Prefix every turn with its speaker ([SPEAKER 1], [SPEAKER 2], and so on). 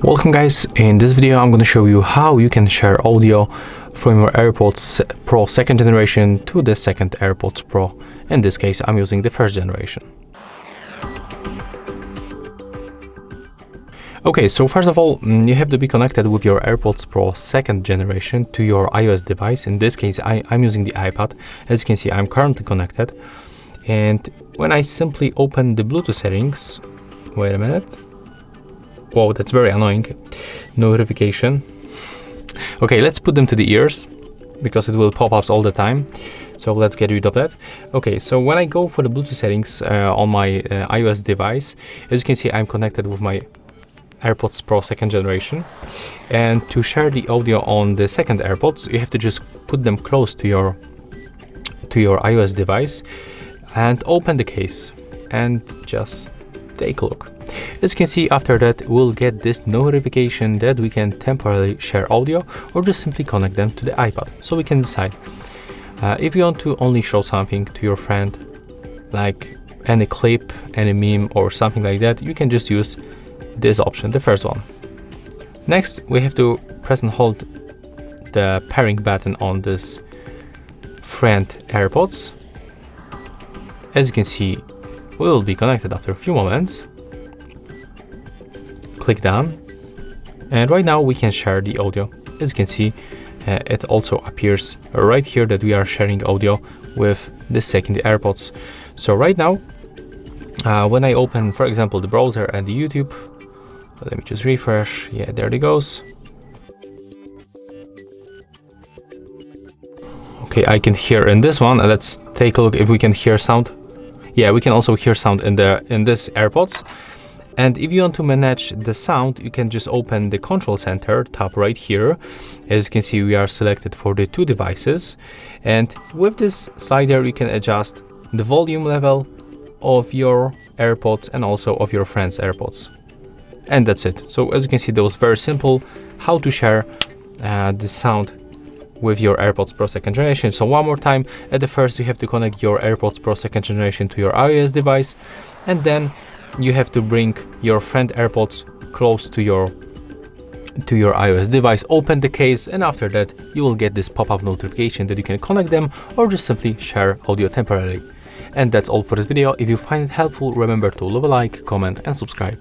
[SPEAKER 1] Welcome guys, in this video I'm going to show you how you can share audio from your AirPods Pro 2nd generation to the second AirPods Pro. In this case I'm using the 1st generation. Okay, so first of all, you have to be connected with your AirPods Pro 2nd generation to your iOS device. In this case I'm using the iPad. As you can see, I'm currently connected, and when I simply open the Bluetooth settings, wait a minute. Wow, that's very annoying. Notification. Okay, let's put them to the ears because it will pop up all the time. So let's get rid of that. Okay, so when I go for the Bluetooth settings on my iOS device, as you can see, I'm connected with my AirPods Pro 2nd generation. And to share the audio on the second AirPods, you have to just put them close to your iOS device and open the case and just take a look. As you can see, after that we'll get this notification that we can temporarily share audio or just simply connect them to the iPad. So we can decide if you want to only show something to your friend, like any clip, any meme or something like that, you can just use this option, the first one. Next, we have to press and hold the pairing button on this front AirPods. As you can see, we will be connected after a few moments. Click done, and right now we can share the audio. As you can see, it also appears right here that we are sharing audio with the second AirPods. So right now, when I open, for example, the browser and the YouTube, let me just refresh. Yeah, there it goes. Okay, I can hear in this one. Let's take a look if we can hear sound. Yeah, we can also hear sound in this AirPods. And if you want to manage the sound, you can just open the control center, tap right here. As you can see, we are selected for the two devices. And with this slider, you can adjust the volume level of your AirPods and also of your friend's AirPods. And that's it. So as you can see, that was very simple how to share the sound with your AirPods Pro 2nd generation. So one more time, at the first you have to connect your AirPods Pro 2nd generation to your iOS device, and then you have to bring your friend AirPods close to your iOS device, open the case, and after that you will get this pop-up notification that you can connect them or just simply share audio temporarily. And that's all for this video. If you find it helpful, remember to leave a like, comment and subscribe.